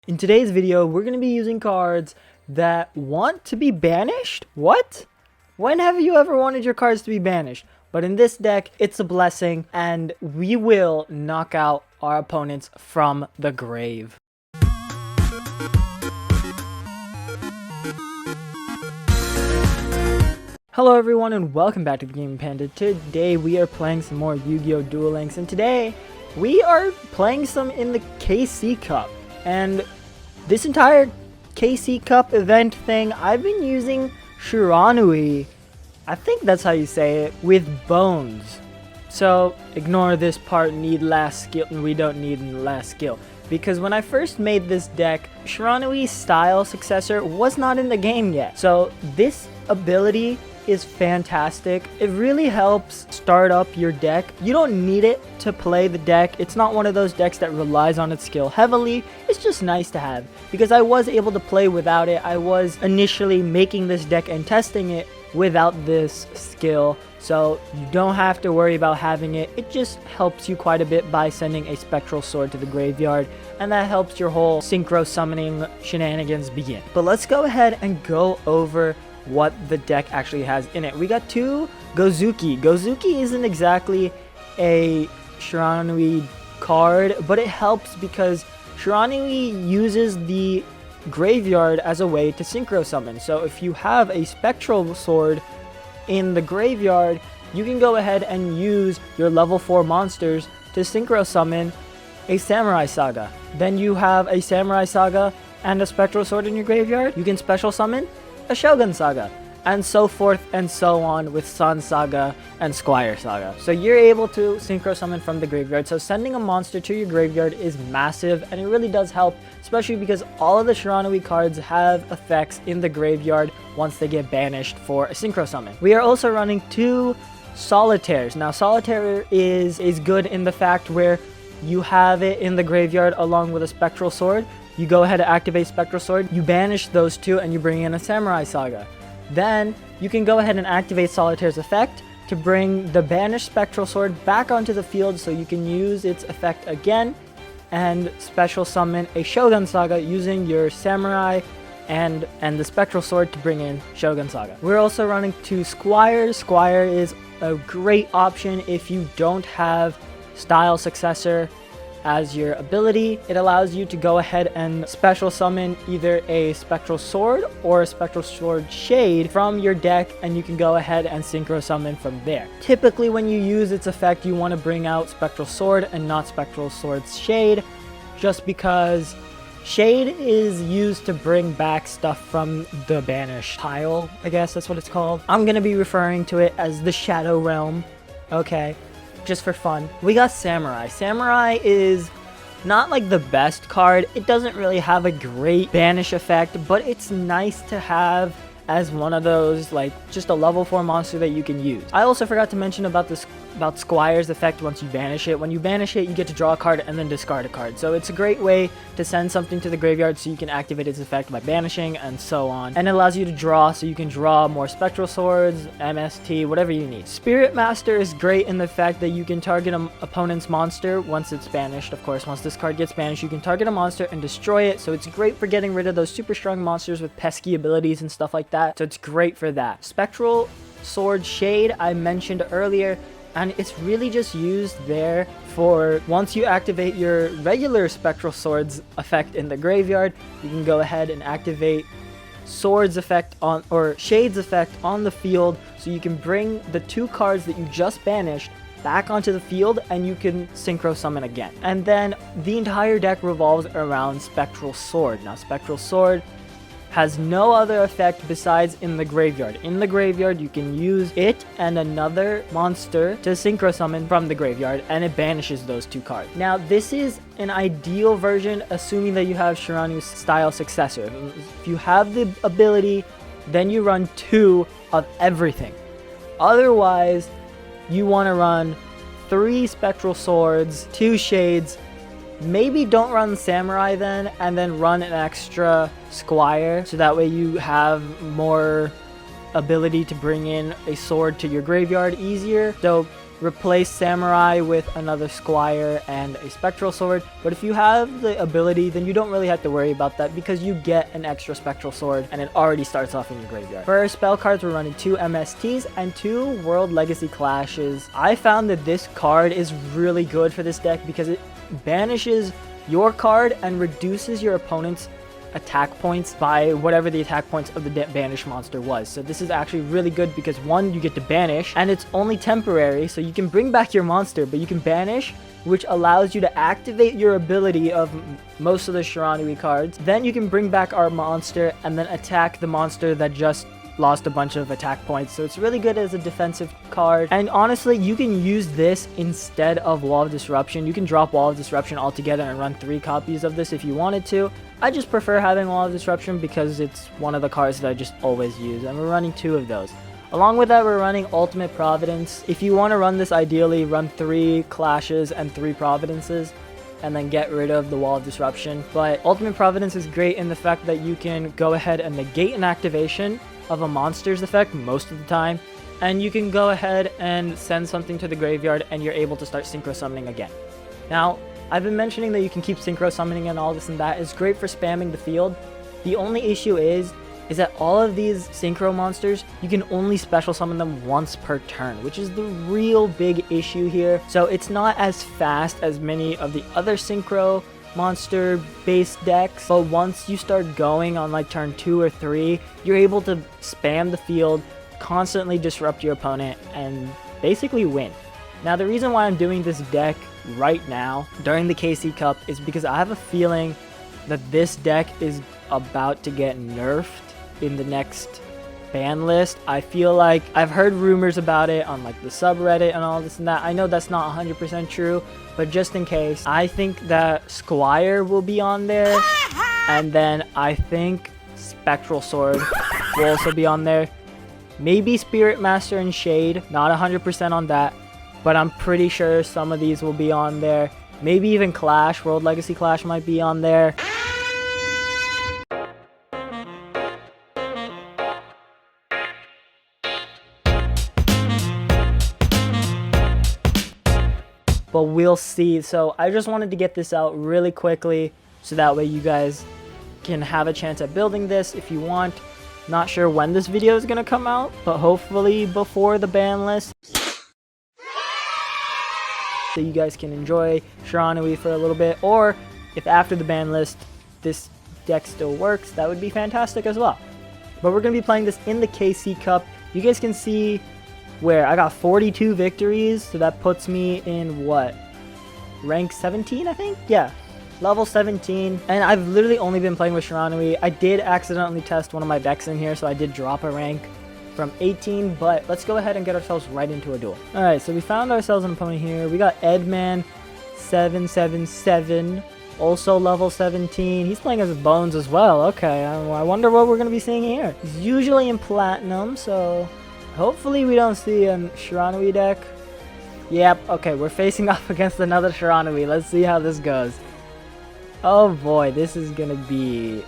In today's video, we're going to be using cards that want to be banished? What? When have you ever wanted your cards to be banished? But in this deck, it's a blessing, and we will knock out our opponents from the grave. Hello everyone and welcome back to the Gaming Panda. Today we are playing some more Yu-Gi-Oh! Duel Links, and today we are playing some in the KC Cup. And this entire KC Cup event thing, I've been using Shiranui, I think that's how you say it, with bones. So ignore this part, need last skill, and we don't need last skill. Because when I first made this deck, Shiranui's style successor was not in the game yet. So this ability is fantastic. It really helps start up your deck. You don't need it to play the deck. It's not one of those decks that relies on its skill heavily. It's just nice to have because I was able to play without it. I was initially making this deck and testing it without this skill, so you don't have to worry about having it. It just helps you quite a bit by sending a spectral sword to the graveyard, and that helps your whole synchro summoning shenanigans begin. But let's go ahead and go over what the deck actually has in it. We got two Gozuki. Gozuki isn't exactly a Shiranui card, but it helps because Shiranui uses the graveyard as a way to synchro summon. So if you have a spectral sword in the graveyard, you can go ahead and use your level 4 monsters to synchro summon a Samurai Saga. Then you have a Samurai Saga and a spectral sword in your graveyard. You can special summon a Shogun Saga, and so forth and so on with Sun Saga and Squire Saga. So you're able to synchro summon from the graveyard. So sending a monster to your graveyard is massive, and it really does help, especially because all of the Shiranui cards have effects in the graveyard once they get banished for a synchro summon. We are also running two Solitaires. Now Solitaire is good in the fact where you have it in the graveyard along with a spectral sword. You go ahead and activate Spectral Sword, you banish those two, and you bring in a Samurai Saga. Then you can go ahead and activate Solitaire's effect to bring the banished Spectral Sword back onto the field so you can use its effect again and special summon a Shogun Saga using your Samurai and the Spectral Sword to bring in Shogun Saga. We're also running two Squires. Squire is a great option if you don't have Style Successor as your ability. It allows you to go ahead and special summon either a Spectral Sword or a Spectral Sword Shade from your deck, and you can go ahead and synchro summon from there. Typically when you use its effect, you want to bring out Spectral Sword and not Spectral Sword's Shade, just because Shade is used to bring back stuff from the banished pile, I guess that's what it's called. I'm going to be referring to it as the Shadow Realm, okay? Just for fun. We got Samurai. Samurai is not like the best card. It doesn't really have a great banish effect, but it's nice to have as one of those, like, just a level 4 monster that you can use. I also forgot to mention about Squire's effect once you banish it. When you banish it, you get to draw a card and then discard a card. So it's a great way to send something to the graveyard so you can activate its effect by banishing and so on. And it allows you to draw, so you can draw more Spectral Swords, MST, whatever you need. Spirit Master is great in the fact that you can target an opponent's monster once it's banished. Of course, once this card gets banished, you can target a monster and destroy it. So it's great for getting rid of those super strong monsters with pesky abilities and stuff like that. So it's great for that. Spectral Sword Shade I mentioned earlier, and it's really just used there for once you activate your regular Spectral Swords effect in the graveyard, you can go ahead and activate Sword's effect on, or Shade's effect on the field, so you can bring the two cards that you just banished back onto the field and you can synchro summon again. And then the entire deck revolves around Spectral Sword. Now Spectral Sword has no other effect besides in the graveyard. In the graveyard, you can use it and another monster to synchro summon from the graveyard, and it banishes those two cards. Now, this is an ideal version, assuming that you have Shiranui's style successor. If you have the ability, then you run two of everything. Otherwise, you want to run 3 Spectral Swords, 2 Shades. Maybe don't run Samurai then, and then run an extra Squire, so that way you have more ability to bring in a sword to your graveyard easier. So replace Samurai with another Squire and a Spectral Sword. But if you have the ability, then you don't really have to worry about that because you get an extra Spectral Sword and it already starts off in your graveyard. For our spell cards, we're running 2 MSTs and 2 World Legacy Clashes. I found that this card is really good for this deck because it banishes your card and reduces your opponent's attack points by whatever the attack points of the banished monster was. So this is actually really good because 1, you get to banish and it's only temporary, so you can bring back your monster, but you can banish, which allows you to activate your ability of most of the Shiranui cards. Then you can bring back our monster and then attack the monster that just lost a bunch of attack points. So it's really good as a defensive card. And honestly, you can use this instead of Wall of Disruption. You can drop Wall of Disruption altogether and run 3 copies of this if you wanted to. I just prefer having Wall of Disruption because it's one of the cards that I just always use, and we're running 2 of those. Along with that, we're running Ultimate Providence. If you want to run this, ideally run 3 Clashes and 3 Providences and then get rid of the Wall of Disruption. But Ultimate Providence is great in the fact that you can go ahead and negate an activation of a monster's effect most of the time, and you can go ahead and send something to the graveyard and you're able to start Synchro Summoning again. Now, I've been mentioning that you can keep Synchro Summoning and all this and that. It's great for spamming the field. The only issue is that all of these Synchro monsters, you can only special summon them once per turn, which is the real big issue here. So it's not as fast as many of the other Synchro monster based decks, but once you start going on like turn 2 or 3, you're able to spam the field, constantly disrupt your opponent, and basically win. Now, the reason why I'm doing this deck right now during the KC Cup is because I have a feeling that this deck is about to get nerfed in the next ban list. I feel like I've heard rumors about it on like the subreddit and all this and that. I know that's not 100% true, but just in case, I think that Squire will be on there, and then I think Spectral Sword will also be on there. Maybe Spirit Master and Shade, not 100% on that, but I'm pretty sure some of these will be on there. Maybe even Clash, World Legacy Clash might be on there. But we'll see. So I just wanted to get this out really quickly so that way you guys can have a chance at building this if you want. Not sure when this video is going to come out, but hopefully before the ban list, so you guys can enjoy Shiranui for a little bit. Or if after the ban list this deck still works, that would be fantastic as well. But we're going to be playing this in the KC Cup. You guys can see where I got 42 victories, so that puts me in what? Rank 17, I think? Yeah, level 17. And I've literally only been playing with Shiranui. I did accidentally test one of my decks in here, so I did drop a rank from 18, but let's go ahead and get ourselves right into a duel. Alright, so we found ourselves an opponent here. We got Edman 777, also level 17. He's playing as Bones as well. Okay, I wonder what we're going to be seeing here. He's usually in Platinum, so hopefully we don't see a Shiranui deck. Yep, okay, we're facing off against another Shiranui. Let's see how this goes. Oh boy, this is going to be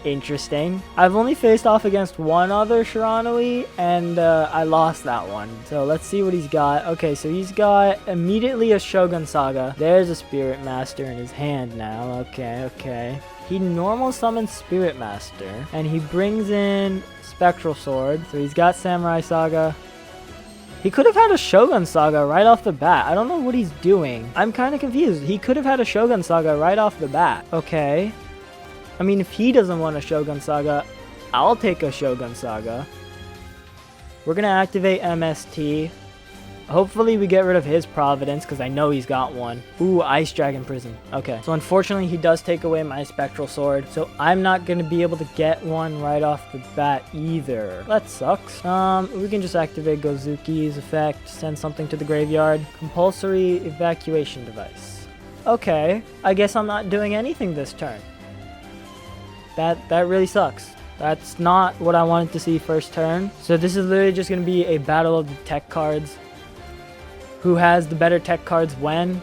interesting. I've only faced off against one other Shiranui, and I lost that one. So let's see what he's got. Okay, so he's got immediately a Shogun Saga. There's a Spirit Master in his hand now. Okay. He normal summons Spirit Master, and he brings in Spectral Sword. So he's got Samurai Saga. He could have had a Shogun Saga right off the bat. I don't know what he's doing. I'm kind of confused. He could have had a Shogun Saga right off the bat. Okay. I mean, if he doesn't want a Shogun Saga, I'll take a Shogun Saga. We're going to activate MST. Hopefully we get rid of his Providence, because I know he's got one. Ooh, Ice Dragon Prison. Okay, so unfortunately he does take away my Spectral Sword, so I'm not going to be able to get one right off the bat either. That sucks. We can just activate Gozuki's effect, send something to the graveyard. Compulsory Evacuation Device. Okay, I guess I'm not doing anything this turn. That really sucks. That's not what I wanted to see first turn. So this is literally just going to be a battle of the tech cards. Who has the better tech cards when?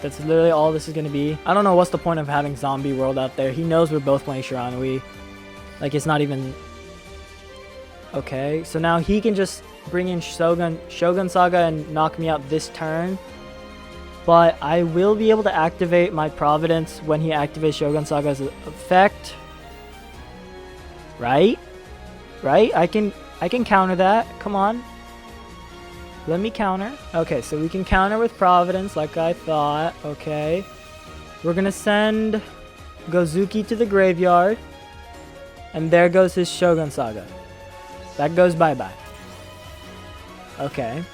That's literally all this is going to be. I don't know what's the point of having Zombie World out there. He knows we're both playing Shiranui. Like, it's not even... Okay, so now he can just bring in Shogun Saga and knock me out this turn. But I will be able to activate my Providence when he activates Shogun Saga's effect. Right? Right? I can counter that. Come on. Let me counter. Okay, so we can counter with Providence like I thought. Okay. We're going to send Gozuki to the graveyard. And there goes his Shogun Saga. That goes bye-bye. Okay.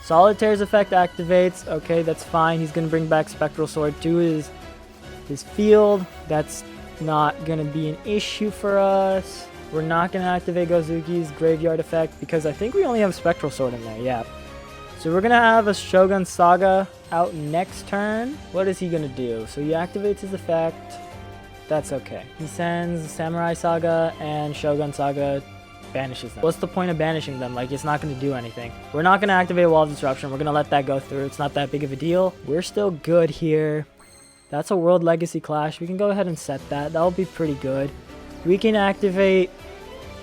Solitaire's effect activates. Okay, that's fine. He's going to bring back Spectral Sword to his field. That's not going to be an issue for us. We're not going to activate Gozuki's Graveyard effect because I think we only have Spectral Sword in there. Yeah. So we're going to have a Shogun Saga out next turn. What is he going to do? So he activates his effect. That's okay. He sends Samurai Saga and Shogun Saga, banishes them. What's the point of banishing them? Like, it's not going to do anything. We're not going to activate Wall of Disruption. We're going to let that go through. It's not that big of a deal. We're still good here. That's a World Legacy Clash. We can go ahead and set that. That'll be pretty good. We can activate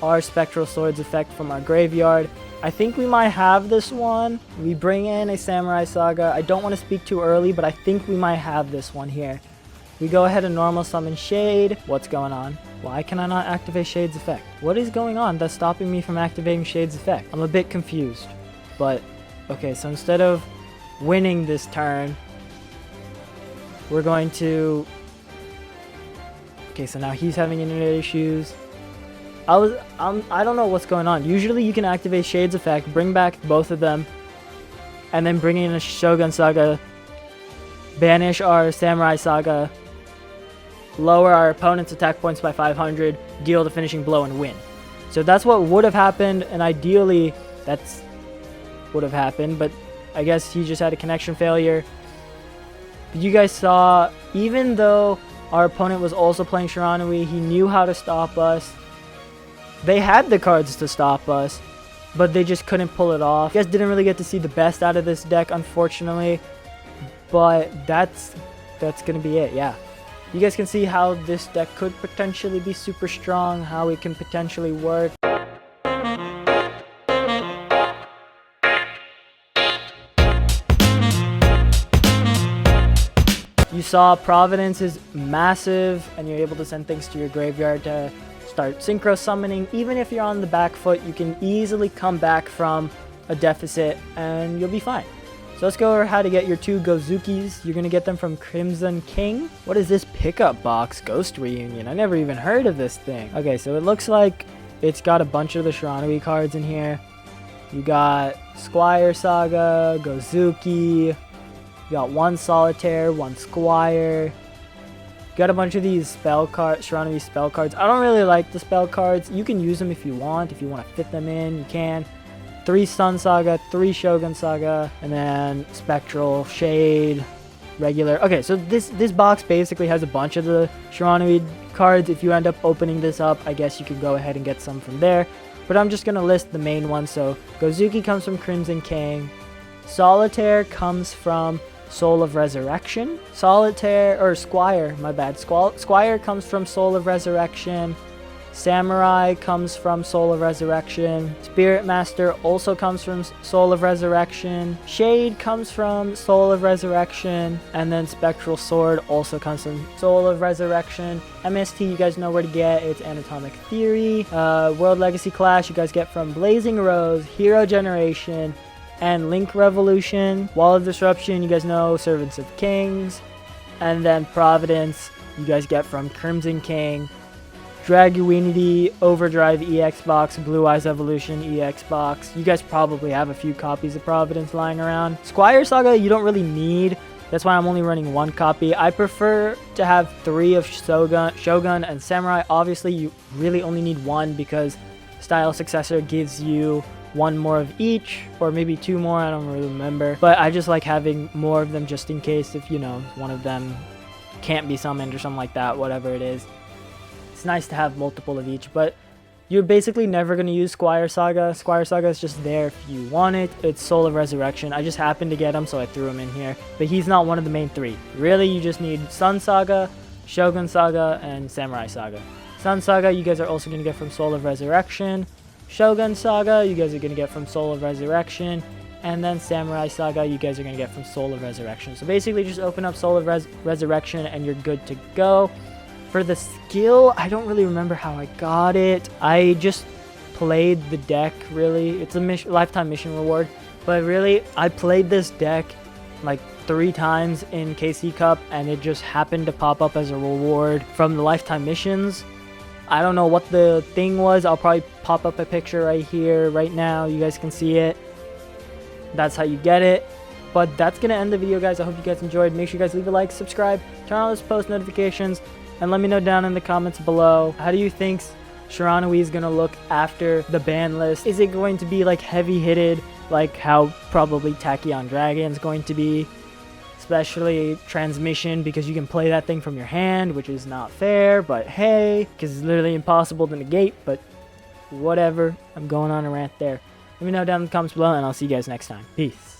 our Spectral Sword's effect from our graveyard. I think we might have this one. We bring in a Samurai Saga. I don't want to speak too early, but I think we might have this one here. We go ahead and normal summon Shade. What's going on? Why can I not activate Shade's effect? What is going on that's stopping me from activating Shade's effect? I'm a bit confused. But, okay, so instead of winning this turn, we're going to... Okay, so now he's having internet issues. I don't know what's going on. Usually you can activate Shade's effect, bring back both of them, and then bring in a Shogun Saga, banish our Samurai Saga, lower our opponent's attack points by 500, deal the finishing blow, and win. So that's what would have happened, and ideally that's would have happened, but I guess he just had a connection failure. You guys saw, even though our opponent was also playing Shiranui, he knew how to stop us. They had the cards to stop us, but they just couldn't pull it off. You guys didn't really get to see the best out of this deck, unfortunately, but that's going to be it, yeah. You guys can see how this deck could potentially be super strong, how it can potentially work. You saw Providence is massive, and you're able to send things to your graveyard to start synchro summoning. Even if you're on the back foot, you can easily come back from a deficit, and you'll be fine. So let's go over how to get your 2 Gozukis. You're going to get them from Crimson King. What is this pickup box? Ghost Reunion. I never even heard of this thing. Okay, so it looks like it's got a bunch of the Shiranui cards in here. You got Squire Saga, Gozuki. You got 1 Solitaire, 1 Squire. You got a bunch of these spell cards, Shiranui spell cards. I don't really like the spell cards. You can use them if you want. If you want to fit them in, you can. 3 Sun Saga, 3 Shogun Saga, and then Spectral, Shade, regular. Okay, so this box basically has a bunch of the Shiranui cards. If you end up opening this up, I guess you could go ahead and get some from there. But I'm just going to list the main ones. So Gozuki comes from Crimson King. Solitaire comes from Soul of Resurrection. Squire, my bad. Squire comes from Soul of Resurrection. Samurai comes from Soul of Resurrection. Spirit Master also comes from Soul of Resurrection. Shade comes from Soul of Resurrection. And then Spectral Sword also comes from Soul of Resurrection. MST, you guys know where to get. It's Anatomic Theory. World Legacy Clash, you guys get from Blazing Rose, Hero Generation, and Link Revolution. Wall of Disruption, you guys know, Servants of Kings. And then Providence, you guys get from Crimson King, Draguinity, Overdrive EX Box, Blue Eyes Evolution EX Box. You guys probably have a few copies of Providence lying around. Squire Saga, you don't really need. That's why I'm only running 1 copy. I prefer to have 3 of Shogun and Samurai. Obviously, you really only need 1 because Style Successor gives you 1 more of each, or maybe 2 more, I don't really remember. But I just like having more of them just in case if, you know, one of them can't be summoned or something like that, whatever it is. It's nice to have multiple of each, but you're basically never going to use Squire Saga. Squire Saga is just there if you want it. It's Soul of Resurrection. I just happened to get him, so I threw him in here. But he's not one of the main 3. Really, you just need Sun Saga, Shogun Saga, and Samurai Saga. Sun Saga, you guys are also going to get from Soul of Resurrection. Shogun Saga, you guys are going to get from Soul of Resurrection. And then Samurai Saga, you guys are going to get from Soul of Resurrection. So basically just open up Soul of Resurrection and you're good to go. For the skill, I don't really remember how I got it. I just played the deck, really. It's a lifetime mission reward. But really, I played this deck like 3 times in KC Cup, and it just happened to pop up as a reward from the lifetime missions. I don't know what the thing was. I'll probably pop up a picture right here, right now. You guys can see it. That's how you get it. But that's going to end the video, guys. I hope you guys enjoyed. Make sure you guys leave a like, subscribe, turn on those post notifications, and let me know down in the comments below, how do you think Shiranui is going to look after the ban list? Is it going to be like heavy-hitted, like how probably Tachyon Dragon is going to be? Especially transmission, because you can play that thing from your hand, which is not fair, but hey, because it's literally impossible to negate, but whatever. I'm going on a rant there. Let me know down in the comments below, and I'll see you guys next time. Peace.